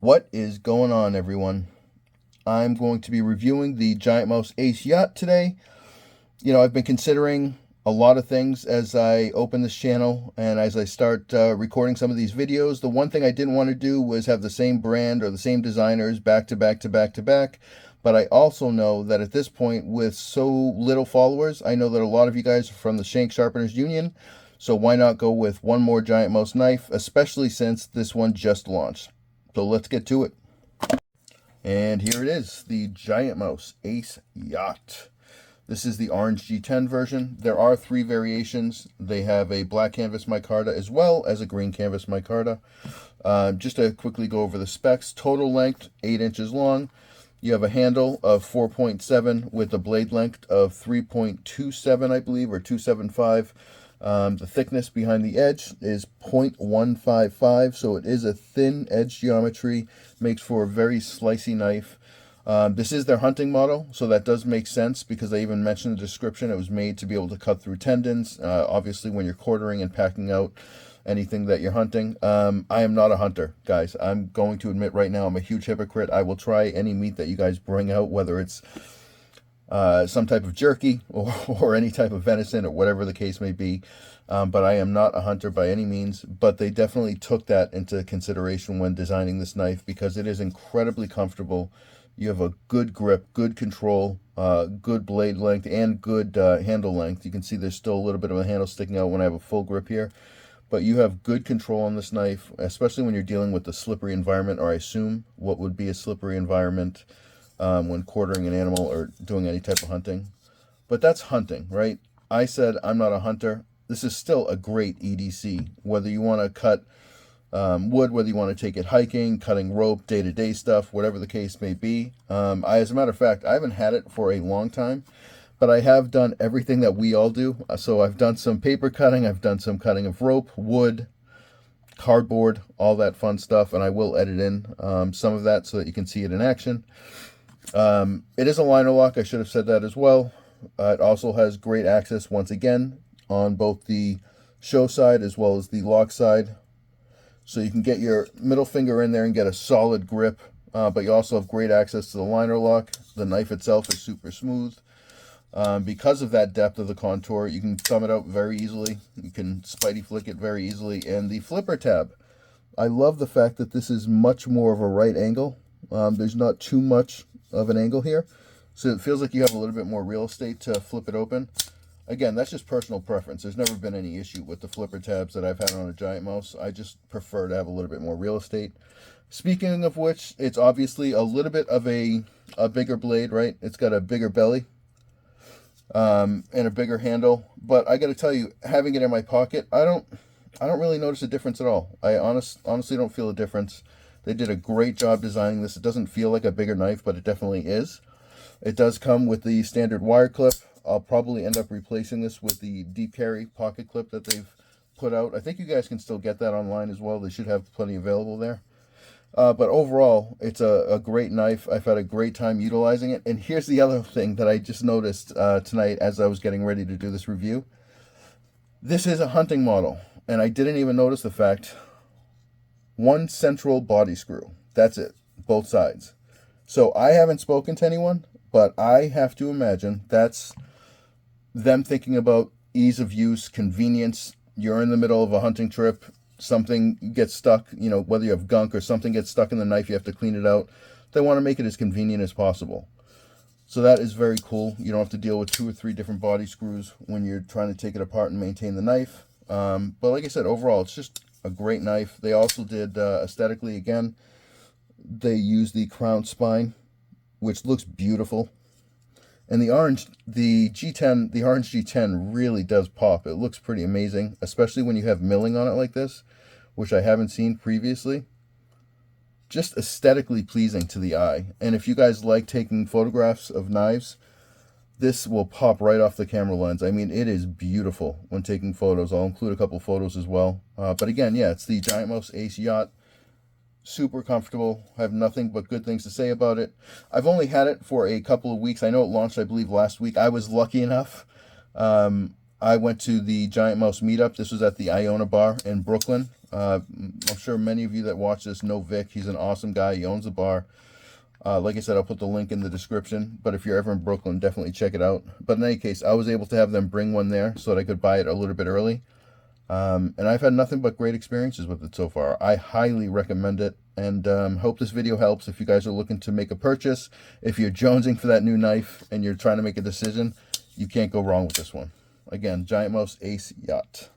What is going on, everyone? I'm going to be reviewing the Giant Mouse ACE Yacht today. I've been considering a lot of things as I open this channel and as I start recording some of these videos. The one thing I didn't want to do was have the same brand or the same designers back to back to back to back. But I also know that at this point, with so little followers, I know that a lot of you guys are from the Shank Sharpeners Union. So why not go with one more Giant Mouse knife, especially since this one just launched. So let's get to it. And here it is, the Giant Mouse ACE Yacht. This is the orange G10 version. There are 3 variations. They have a black canvas micarta as well as a green canvas micarta. Just to quickly go over the specs, total length 8 inches long. You have a handle of 4.7 with a blade length of 3.27, I believe, or 275. The thickness behind the edge is 0.155, so it is a thin edge geometry, makes for a very slicey knife. This is their hunting model, so that does make sense because they even mentioned in the description it was made to be able to cut through tendons, obviously when you're quartering and packing out anything that you're hunting. I am not a hunter, guys. I'm going to admit right now I'm a huge hypocrite. I will try any meat that you guys bring out, whether it's some type of jerky or any type of venison or whatever the case may be. But I am not a hunter by any means, but they definitely took that into consideration when designing this knife because it is incredibly comfortable. You have a good grip, good control, good blade length, and good handle length. You can see there's still a little bit of a handle sticking out when I have a full grip here. But you have good control on this knife, especially when you're dealing with the slippery environment, or I assume what would be a slippery environment when quartering an animal or doing any type of hunting. But that's hunting, right? I said I'm not a hunter. This is still a great EDC. Whether you want to cut wood, whether you want to take it hiking, cutting rope, day-to-day stuff, whatever the case may be. As a matter of fact, I haven't had it for a long time, but I have done everything that we all do. So I've done some paper cutting, I've done some cutting of rope, wood, cardboard, all that fun stuff, and I will edit in some of that so that you can see it in action. It is a liner lock, I should have said that as well. It also has great access, once again, on both the show side as well as the lock side. So you can get your middle finger in there and get a solid grip, but you also have great access to the liner lock. The knife itself is super smooth. Because of that depth of the contour, you can thumb it out very easily. You can spidey flick it very easily. And the flipper tab, I love the fact that this is much more of a right angle. There's not too much of an angle here, so it feels like you have a little bit more real estate to flip it open. Again, that's just personal preference. There's never been any issue with the flipper tabs that I've had on a Giant Mouse. I just prefer to have a little bit more real estate. Speaking of which, it's obviously a little bit of a bigger blade, right? It's got a bigger belly and a bigger handle. But I got to tell you, having it in my pocket, I don't really notice a difference at all. I honestly don't feel a difference. They did a great job designing this. It doesn't feel like a bigger knife, but it definitely is. It does come with the standard wire clip. I'll probably end up replacing this with the deep carry pocket clip that they've put out. I think you guys can still get that online as well. They should have plenty available there. But overall, it's a great knife. I've had a great time utilizing it. And here's the other thing that I just noticed tonight as I was getting ready to do this review. This is a hunting model, and I didn't even notice the fact. One central body screw. That's it. Both sides. So I haven't spoken to anyone, but I have to imagine that's them thinking about ease of use, convenience. You're in the middle of a hunting trip. Something gets stuck, whether you have gunk or something gets stuck in the knife, you have to clean it out. They want to make it as convenient as possible. So that is very cool. You don't have to deal with 2 or 3 different body screws when you're trying to take it apart and maintain the knife. But like I said, overall, it's just a great knife. They also did aesthetically, again, they used the crown spine, which looks beautiful. And the orange G10 really does pop. It looks pretty amazing, especially when you have milling on it like this, which I haven't seen previously. Just aesthetically pleasing to the eye. And if you guys like taking photographs of knives, this will pop right off the camera lens. I mean, it is beautiful when taking photos. I'll include a couple photos as well. But again, yeah, it's the Giant Mouse ACE Yacht. Super comfortable. I have nothing but good things to say about it. I've only had it for a couple of weeks. I know it launched, I believe, last week. I was lucky enough. I went to the Giant Mouse meetup. This was at the Iona Bar in Brooklyn. I'm sure many of you that watch this know Vic. He's an awesome guy. He owns a bar. Like I said, I'll put the link in the description, but if you're ever in Brooklyn, definitely check it out. But in any case, I was able to have them bring one there so that I could buy it a little bit early. And I've had nothing but great experiences with it so far. I highly recommend it, and hope this video helps if you guys are looking to make a purchase. If you're jonesing for that new knife and you're trying to make a decision, you can't go wrong with this one. Again, Giant Mouse Ace Yacht.